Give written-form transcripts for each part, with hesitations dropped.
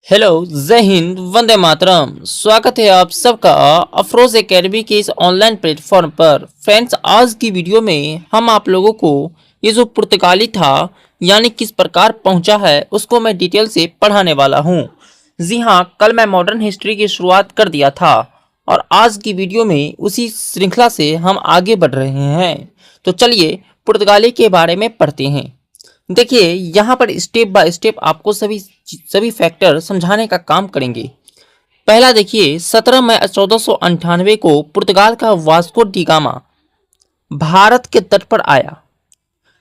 Hello, जय हिंद, वंदे मातरम। स्वागत है आप सबका अफरोज एकेडमी के इस ऑनलाइन प्लेटफॉर्म पर। फ्रेंड्स, आज की वीडियो में हम आप लोगों को ये जो पुर्तगाली था यानी किस प्रकार पहुंचा है उसको मैं डिटेल से पढ़ाने वाला हूं। जी हाँ, कल मैं मॉडर्न हिस्ट्री की शुरुआत कर दिया था और आज की वीडियो में उसी श्रृंखला से हम आगे बढ़ रहे हैं। तो चलिए पुर्तगाली के बारे में पढ़ते हैं। देखिए, यहाँ पर स्टेप बाय स्टेप आपको सभी फैक्टर समझाने का काम करेंगे। पहला देखिए, 17 मई 1498 को पुर्तगाल का वास्को डी गामा भारत के तट पर आया।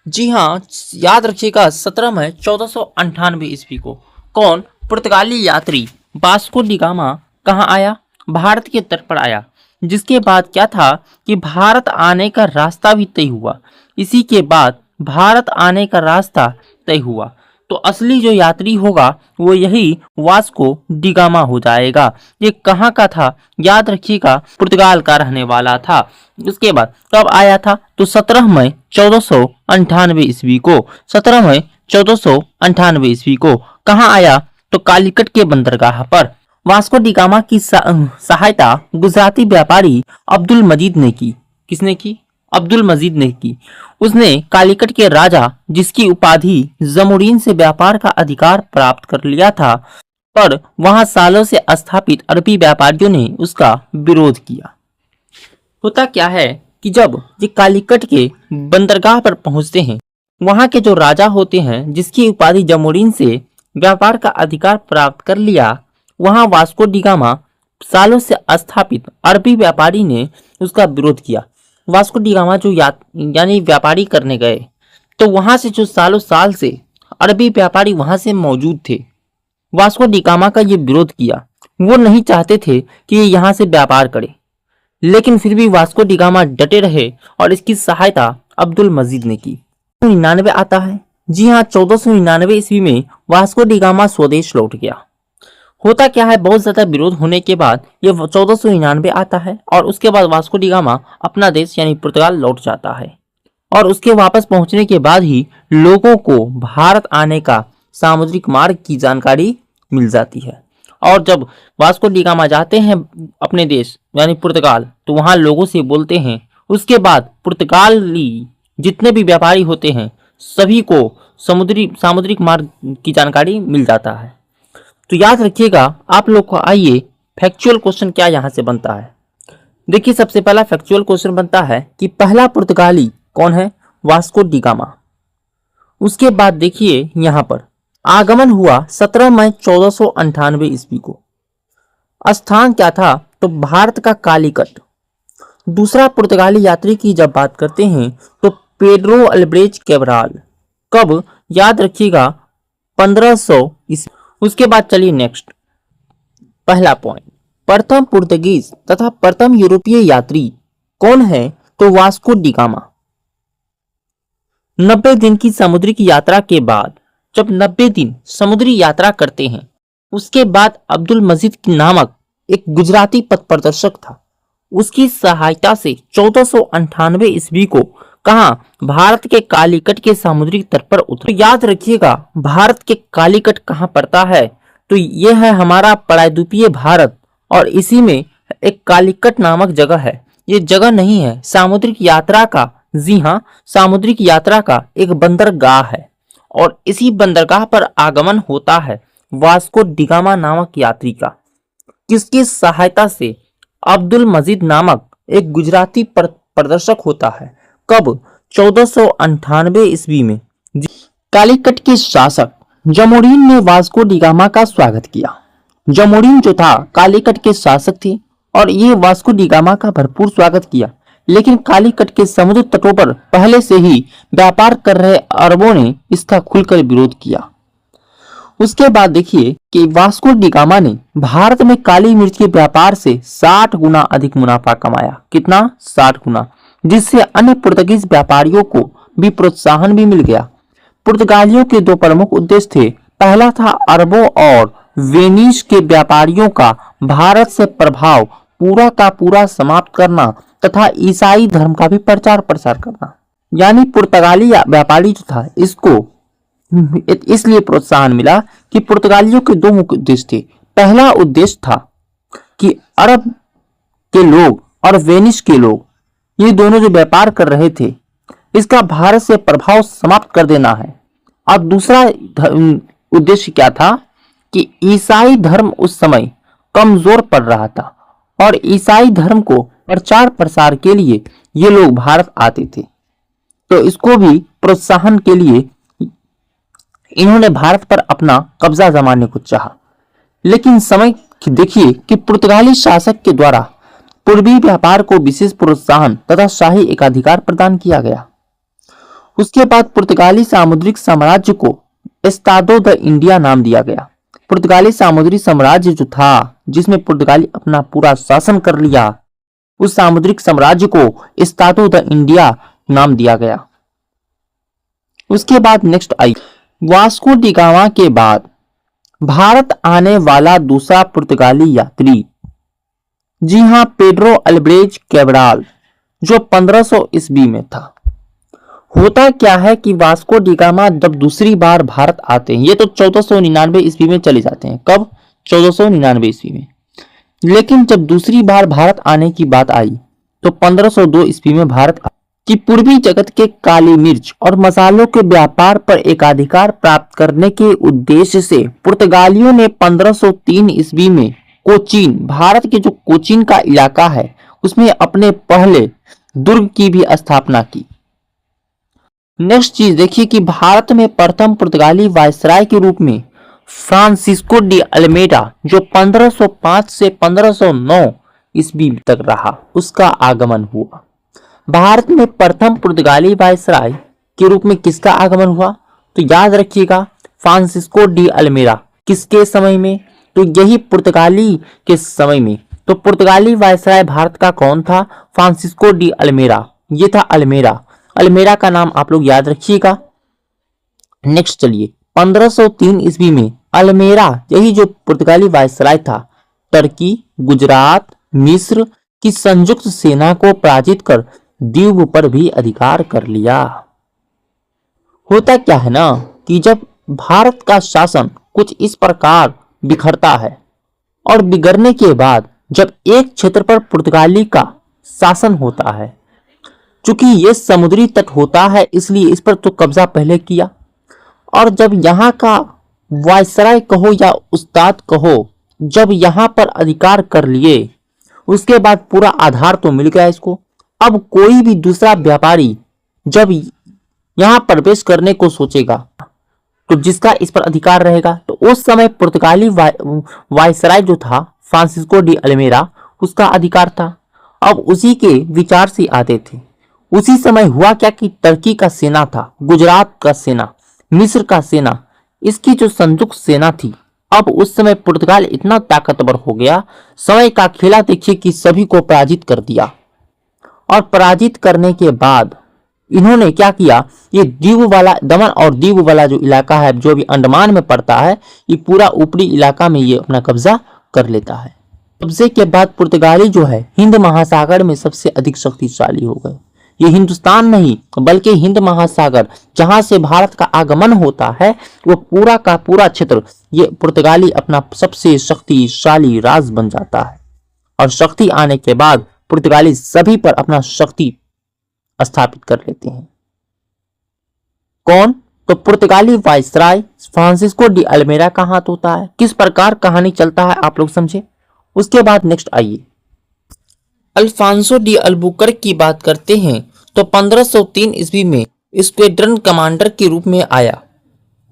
जी हाँ, याद रखिएगा, 17 मई 1498 ईस्वी को कौन? पुर्तगाली यात्री वास्को डी गामा कहाँ आया? भारत के तट पर आया। जिसके बाद क्या था कि भारत आने का रास्ता भी तय हुआ। इसी के बाद भारत आने का रास्ता तय हुआ तो असली जो यात्री होगा वो यही वास्को डी गामा हो जाएगा। ये कहाँ का था? याद रखिएगा, पुर्तगाल का रहने वाला था। उसके बाद कब आया था? तो 17 मई 1498 ईस्वी को। 17 मई 1498 ईस्वी को कहाँ आया? तो कालीकट के बंदरगाह पर। वास्को डी गामा की सहायता गुजराती व्यापारी अब्दुल मजीद ने की। किसने की? अब्दुल मजीद ने की। उसने कालीकट के राजा, जिसकी उपाधि जमुरीन से व्यापार का अधिकार प्राप्त कर लिया था, पर वहां सालों से स्थापित अरबी व्यापारियों ने उसका विरोध किया। होता क्या है कि जब ये कालीकट के बंदरगाह पर पहुंचते हैं, वहां के जो राजा होते हैं, जिसकी उपाधि जमुरीन से व्यापार का अधिकार प्राप्त कर लिया, वहां वास्को डी गामा सालों से स्थापित अरबी व्यापारी ने उसका विरोध किया। वास्को डी गामा जो यानी व्यापारी करने गए, तो वहां से जो सालों साल से अरबी व्यापारी वहां से मौजूद थे, वास्को डी गामा का ये विरोध किया। वो नहीं चाहते थे कि ये यहाँ से व्यापार करे, लेकिन फिर भी वास्को डी गामा डटे रहे और इसकी सहायता अब्दुल मजीद ने की। 1499 आता है। जी हाँ, 1499 ईस्वी में वास्को डी गामा स्वदेश लौट गया। होता क्या है, बहुत ज्यादा विरोध होने के बाद ये 1499 आता है और उसके बाद वास्को डी गामा अपना देश यानी पुर्तगाल लौट जाता है और उसके वापस पहुंचने के बाद ही लोगों को भारत आने का सामुद्रिक मार्ग की जानकारी मिल जाती है। और जब वास्को डी गामा जाते हैं अपने देश यानी पुर्तगाल, तो वहां लोगों से बोलते हैं। उसके बाद पुर्तगाली जितने भी व्यापारी होते हैं सभी को सामुद्रिक मार्ग की जानकारी मिल जाता है। तो याद रखिएगा आप लोग को। आइए, फैक्चुअल क्वेश्चन क्या यहां से बनता है। देखिए, सबसे पहला फैक्चुअल क्वेश्चन बनता है कि पहला पुर्तगाली कौन है? Vasco D gamma. उसके बाद देखिए यहां पर आगमन हुआ 17 मई 1498 ईस्वी को। स्थान क्या था? तो भारत का कालीकट। दूसरा पुर्तगाली यात्री की जब बात करते हैं तो पेड्रो अल्ब्रेज कैब्राल। कब? याद रखिएगा, 1500 ईस्वी। उसके बाद चलिए नेक्स्ट, पहला पॉइंट, प्रथम पुर्तगीज तथा प्रथम यूरोपीय यात्री कौन है? तो वास्को डी गामा। 90 दिन की समुद्री यात्रा के बाद, जब 90 दिन समुद्री यात्रा करते हैं, उसके बाद अब्दुल मजीद नामक एक गुजराती पथ प्रदर्शक था, उसकी सहायता से 1498 ईस्वी को कहा? भारत के कालीकट के समुद्री तट पर उतरे। तो याद रखिएगा, भारत के कालीकट कहाँ पड़ता है? तो यह है हमारा प्रायद्वीपीय भारत और इसी में एक कालीकट नामक जगह है। ये जगह नहीं है, सामुद्रिक यात्रा का, जी हाँ, सामुद्रिक यात्रा का एक बंदरगाह है और इसी बंदरगाह पर आगमन होता है वास्को डी गामा नामक यात्री का। किसकी सहायता से? अब्दुल मजीद नामक एक गुजराती प्रदर्शक होता है। कब? 1498 ईस्वी में। कालीकट के शासक जमोरीन ने वास्को डी गामा का स्वागत किया। जमोरीन जो था कालीकट के शासक थे और ये वास्को डी गामा का भरपूर स्वागत किया, लेकिन कालीकट के समुद्र तटों पर पहले से ही व्यापार कर रहे अरबों ने इसका खुलकर विरोध किया। उसके बाद देखिए कि वास्को डी गामा ने भारत में काली मिर्च के व्यापार से 60 गुना अधिक मुनाफा कमाया। कितना? 60 गुना, जिससे अन्य पुर्तगीज व्यापारियों को भी प्रोत्साहन भी मिल गया। पुर्तगालियों के दो प्रमुख उद्देश्य थे। पहला था अरबों और वेनिस के व्यापारियों का भारत से प्रभाव पूरा का पूरा समाप्त करना तथा ईसाई धर्म का भी प्रचार प्रसार करना। यानी पुर्तगाली व्यापारी जो था, इसको इसलिए प्रोत्साहन मिला कि पुर्तगालियों के दो मुख्य उद्देश्य थे। पहला उद्देश्य था कि अरब के लोग और वेनिस के लोग, ये दोनों जो व्यापार कर रहे थे, इसका भारत से प्रभाव समाप्त कर देना है। और दूसरा उद्देश्य क्या था कि ईसाई धर्म उस समय कमजोर पड़ रहा था और ईसाई धर्म को प्रचार प्रसार के लिए ये लोग भारत आते थे। तो इसको भी प्रोत्साहन के लिए इन्होंने भारत पर अपना कब्जा जमाने को चाहा। लेकिन समय देखिए कि पुर्तगाली शासक के द्वारा पूर्वी व्यापार को विशेष प्रोत्साहन तथा शाही एकाधिकार प्रदान किया गया। उसके बाद पुर्तगाली सामुद्रिक साम्राज्य को एस्तादो द इंडिया नाम दिया गया। पुर्तगाली सामुद्रिक साम्राज्य जो था, जिसमें पुर्तगाली अपना पूरा शासन कर लिया, उस सामुद्रिक साम्राज्य को एस्तादो द इंडिया नाम दिया गया। उसके बाद next I Vasco D gamma के बाद भारत आने वाला दूसरा पुर्तगाली यात्री, जी हां, पेड्रो अल्ब्रेज कैब्राल, जो 1500 ईस्वी में था। होता क्या है कि वास्को डी गामा जब दूसरी बार भारत आते हैं, ये तो 1499 ईस्वी में चले जाते हैं। कब? 1499 ईस्वी में। लेकिन जब दूसरी बार भारत आने की बात आई तो 1502 ईस्वी में भारत कि पूर्वी जगत के काली मिर्च और मसालों के व्यापार पर एकाधिकार प्राप्त करने के उद्देश्य से पुर्तगालियों ने 1503 ईस्वी में कोचीन, भारत के जो कोचीन का इलाका है, उसमें अपने पहले दुर्ग की भी स्थापना की। नेक्स्ट चीज देखिए कि भारत में प्रथम पुर्तगाली वायसराय के रूप में फ्रांसिस्को डी अल्मेडा, जो 1505 से 1509 ईस्वी तक रहा, उसका आगमन हुआ। भारत में प्रथम पुर्तगाली वायसराय के रूप में किसका आगमन हुआ? तो याद रखिएगा, फ्रांसिस्को डी अल्मेडा। किसके समय में? तो यही पुर्तगाली के समय में। तो पुर्तगाली वायसराय भारत का कौन था? Francisco de Almeida. ये था अल्मेडा। अल्मेडा का नाम आप लोग याद रखिएगा। नेक्स्ट चलिए, 1503 ईस्वी में अल्मेडा, यही जो पुर्तगाली वायसराय था, टर्की, गुजरात, मिस्र की संयुक्त सेना को पराजित कर द्वीप पर भी अधिकार कर लिया। होता क्या है ना कि जब भारत का शासन कुछ इस प्रकार बिखरता है और बिगड़ने के बाद जब एक क्षेत्र पर पुर्तगाली का शासन होता है, चूंकि ये समुद्री तट होता है इसलिए इस पर तो कब्जा पहले किया, और जब यहाँ का वायसराय कहो या उस्ताद कहो, जब यहाँ पर अधिकार कर लिए, उसके बाद पूरा आधार तो मिल गया इसको। अब कोई भी दूसरा व्यापारी जब यहां प्रवेश करने को सोचेगा तो जिसका इस पर अधिकार रहेगा, तो उस समय पुर्तगाली वायसराय जो था फ्रांसिस्को डी अल्मेडा, उसका अधिकार था। अब उसी के विचार से आते थे। उसी समय हुआ क्या कि टर्की का सेना था, गुजरात का सेना, मिस्र का सेना, इसकी जो संयुक्त सेना थी, अब उस समय पुर्तगाल इतना ताकतवर हो गया, समय का खेला देखिए कि सभी को पराजित कर दिया। और पराजित करने के बाद इन्होंने क्या किया, ये द्वीप वाला, दमन और द्वीप वाला जो इलाका है, जो भी अंडमान में पड़ता है, ये पूरा ऊपरी इलाका में ये अपना कब्जा कर लेता है। कब्जे के बाद पुर्तगाली जो है हिंद महासागर में सबसे अधिक शक्तिशाली हो गए। ये हिंदुस्तान नहीं बल्कि हिंद महासागर, जहां से भारत का आगमन होता है, वो पूरा का पूरा क्षेत्र ये पुर्तगाली अपना सबसे शक्तिशाली राज बन जाता है। और शक्ति आने के बाद पुर्तगाली सभी पर अपना शक्ति स्थापित कर लेते हैं। कौन? तो पुर्तगाली वायसराय फ्रांसिस्को डी अल्मेडा का हाथ होता है। किस प्रकार कहानी चलता है आप लोग समझे। उसके बाद नेक्स्ट आइए, अल्फांसो डी अल्बुकर्क की बात करते हैं तो 1503 ईस्वी में स्क्वाड्रन कमांडर के रूप में आया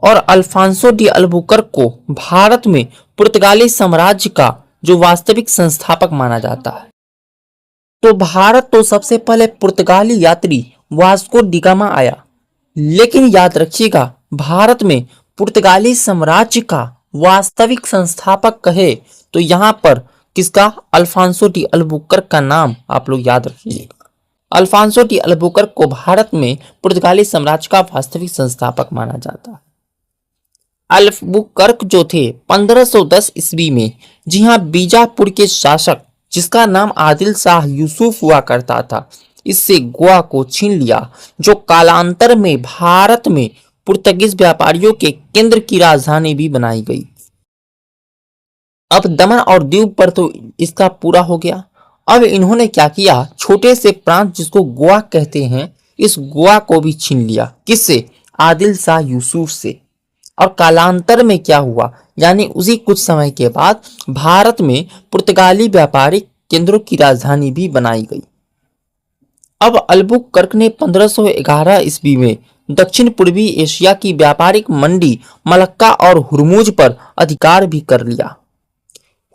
और अल्फांसो डी अल्बुकर्क को भारत में पुर्तगाली साम्राज्य का जो वास्तविक संस्थापक माना जाता है। तो भारत तो सबसे पहले पुर्तगाली यात्री वास्को डी गामा आया, लेकिन याद रखिएगा भारत में पुर्तगाली साम्राज्य का वास्तविक संस्थापक कहे तो यहाँ पर किसका? अल्फांसो डी अल्बुकर्क का नाम आप लोग याद रखिएगा। अल्फांसो डी अल्बुकर्क को भारत में पुर्तगाली साम्राज्य का वास्तविक संस्थापक माना जाता है। अल्बुकर्क जो थे 1510 ईस्वी में, जी हाँ, बीजापुर के शासक जिसका नाम आदिल शाह यूसुफ हुआ करता था, इससे गोवा को छीन लिया, जो कालांतर में भारत में पुर्तगीज व्यापारियों के केंद्र की राजधानी भी बनाई गई। अब दमन और दीव पर तो इसका पूरा हो गया। अब इन्होंने क्या किया, छोटे से प्रांत जिसको गोवा कहते हैं, इस गोवा को भी छीन लिया। किससे? आदिल शाह यूसुफ से। और कालांतर में क्या हुआ, यानी उसी कुछ समय के बाद भारत में पुर्तगाली व्यापारिक केंद्रों की राजधानी भी बनाई गई। अब अल्बुकर्क ने 1511 ईस्वी में दक्षिण पूर्वी एशिया की व्यापारिक मंडी मलक्का और हुर्मुज पर अधिकार भी कर लिया।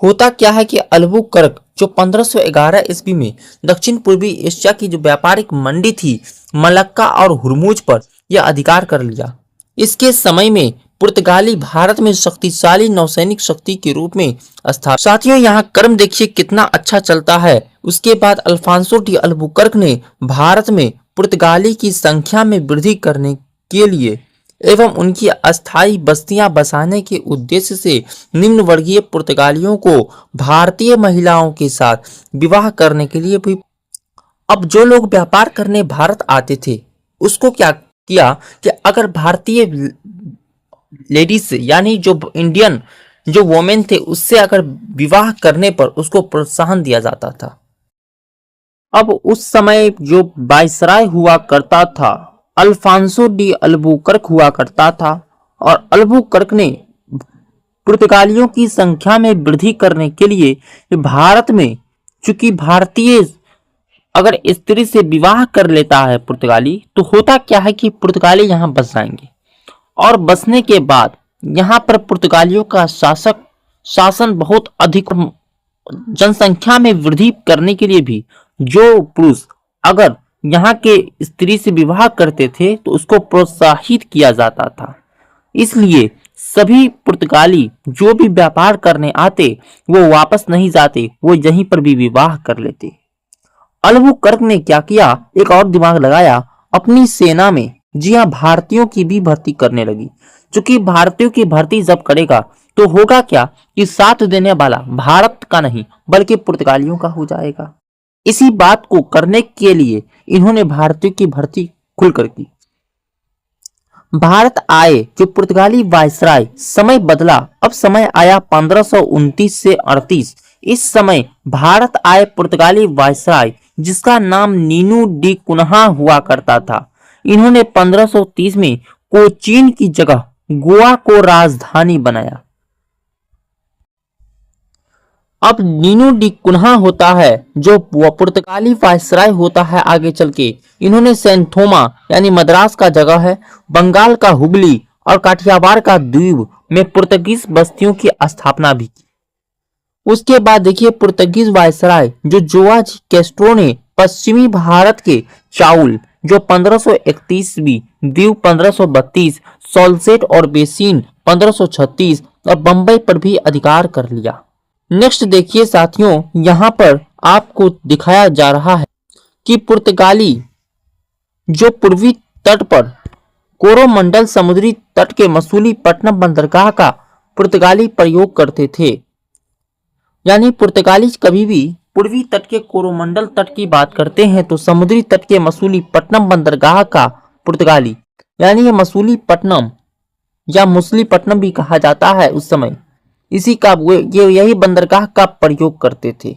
होता क्या है कि अल्बुकर्क जो 1511 ईस्वी में दक्षिण पूर्वी एशिया की जो व्यापारिक मंडी थी मलक्का और हुर्मुज पर यह अधिकार कर लिया। इसके समय में पुर्तगाली भारत में शक्तिशाली नौसैनिक शक्ति के रूप में स्थापित। साथियों, यहाँ क्रम देखिए कितना अच्छा चलता है। उसके बाद अल्फांसो डी अल्बुकर्क ने भारत में पुर्तगाली की संख्या में वृद्धि करने के लिए एवं उनकी अस्थायी बस्तियां बसाने के उद्देश्य से निम्न वर्गीय पुर्तगालियों को भारतीय महिलाओं के साथ विवाह करने के लिए भी। अब जो लोग व्यापार करने भारत आते थे उसको क्या किया कि अगर भारतीय लेडीज यानी जो इंडियन जो वोमेन थे उससे अगर विवाह करने पर उसको प्रोत्साहन दिया जाता था। अब उस समय जो वायसराय हुआ करता था अल्फांसो डी अल्बुकर्क हुआ करता था और अल्बुकर्क ने पुर्तगालियों की संख्या में वृद्धि करने के लिए भारत में, चूंकि भारतीय अगर स्त्री से विवाह कर लेता है पुर्तगाली, तो होता क्या है कि पुर्तगाली यहाँ बस जाएंगे और बसने के बाद यहाँ पर पुर्तगालियों का शासन बहुत अधिक, जनसंख्या में वृद्धि करने के लिए भी जो पुरुष अगर यहाँ के स्त्री से विवाह करते थे तो उसको प्रोत्साहित किया जाता था। इसलिए सभी पुर्तगाली जो भी व्यापार करने आते वो वापस नहीं जाते, वो यहीं पर भी विवाह कर लेते। अल्बुकर्क ने क्या किया, एक और दिमाग लगाया अपनी सेना में। जी हाँ, भारतीयों की भी भर्ती करने लगी। क्योंकि भारतीयों की भर्ती जब करेगा तो होगा क्या कि साथ देने वाला भारत का नहीं बल्कि पुर्तगालियों का हो जाएगा। इसी बात को करने के लिए इन्होंने भारतीयों की भर्ती खुलकर की। भारत आए जो पुर्तगाली वायसराय, समय बदला। अब समय आया 1529 से 38। इस समय भारत आए पुर्तगाली वायसराय जिसका नाम नीनू डी कुन्हा हुआ करता था। इन्होंने 1530 में कोचीन की जगह गोवा को राजधानी बनाया। अब नीनू डी कुन्हा होता है जो पुर्तगाली वायसराय होता है आगे चल के। इन्होंने सेंट थोमा यानी मद्रास का जगह है, बंगाल का हुगली और काठियावाड़ का द्वीप में पुर्तगीज बस्तियों की स्थापना भी की। उसके बाद देखिए पुर्तगीज वायसराय जो जोआज कैस्ट्रो ने पश्चिमी भारत के चाउल जो 1531, दीव 1532, सॉल्सेट और बेसिन 1536 और बंबई पर भी अधिकार कर लिया। नेक्स्ट देखिए साथियों, यहाँ पर आपको दिखाया जा रहा है कि पुर्तगाली जो पूर्वी तट पर कोरोमंडल समुद्री तट के मसूलीपट्टनम बंदरगाह का पुर्तगाली प्रयोग करते थे। यानी पुर्तगाली कभी भी पूर्वी तट के कोरोमंडल तट की बात करते हैं तो समुद्री तट के मसूलीपट्टनम बंदरगाह का पुर्तगाली, यानी ये मसूलीपट्टनम या मुसलीपट्टनम भी कहा जाता है उस समय, इसी का यही बंदरगाह का प्रयोग करते थे।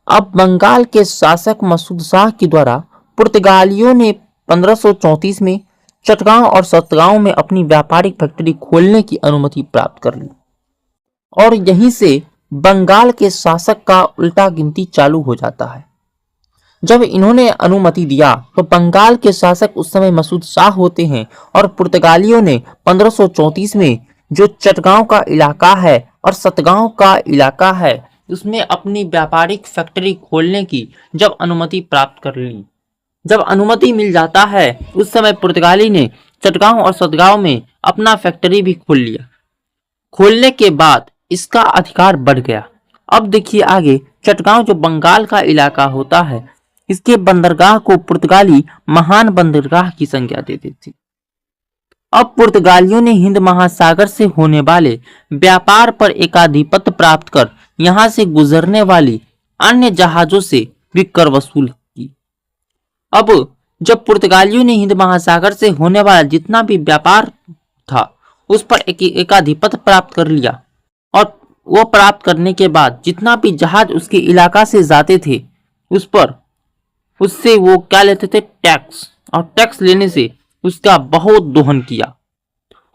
अब बंगाल के शासक मसूद शाह के द्वारा पुर्तगालियों ने 1534 में चटगांव और सतगांव में अपनी व्यापारिक फैक्ट्री खोलने की अनुमति प्राप्त कर ली और यहीं से बंगाल के शासक का उल्टा गिनती चालू हो जाता है। जब इन्होंने अनुमति दिया तो बंगाल के शासक उस समय मसूद शाह होते हैं और पुर्तगालियों ने 1534 में जो चटगांव का इलाका है और सतगांव का इलाका है उसमें अपनी व्यापारिक फैक्ट्री खोलने की जब अनुमति प्राप्त कर ली। जब अनुमति मिल जाता है उस समय पुर्तगाली ने चटगांव और सतगांव में अपना फैक्ट्री भी खोल लिया। खोलने के बाद इसका अधिकार बढ़ गया। अब देखिए आगे, चटगांव जो बंगाल का इलाका होता है इसके बंदरगाह को पुर्तगाली महान बंदरगाह की संज्ञा देते थे। अब पुर्तगालियों ने हिंद महासागर से होने वाले व्यापार पर एकाधिपत्य प्राप्त कर यहां से गुजरने वाली अन्य जहाजों से भी कर वसूल की। अब जब पुर्तगालियों ने हिंद महासागर से होने वाला जितना भी व्यापार था उस पर एकाधिपत्य प्राप्त कर लिया, और वो प्राप्त करने के बाद जितना भी जहाज उसके इलाका से जाते थे उस पर उससे वो क्या लेते थे, टैक्स, और टैक्स लेने से उसका बहुत दोहन किया।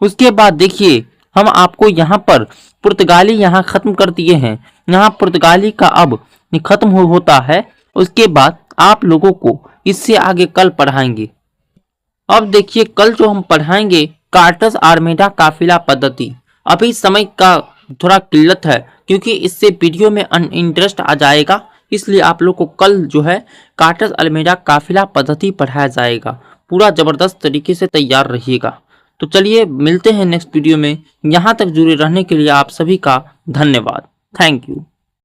उसके बाद देखिए हम आपको यहाँ पर पुर्तगाली यहाँ खत्म कर दिए हैं, यहाँ पुर्तगाली का अब खत्म होता है। उसके बाद आप लोगों को इससे आगे कल पढ़ाएंगे। अब देखिए कल जो हम पढ़ाएंगे कार्टस आर्मेडा काफिला पद्धति। अभी समय का थोड़ा किल्लत है क्योंकि इससे वीडियो में इंटरेस्ट आ जाएगा, इसलिए आप लोग को कल जो है कार्टस आर्मेडा काफिला पद्धति पढ़ाया जाएगा। पूरा जबरदस्त तरीके से तैयार रहिएगा। तो चलिए मिलते हैं नेक्स्ट वीडियो में। यहाँ तक जुड़े रहने के लिए आप सभी का धन्यवाद। Thank you.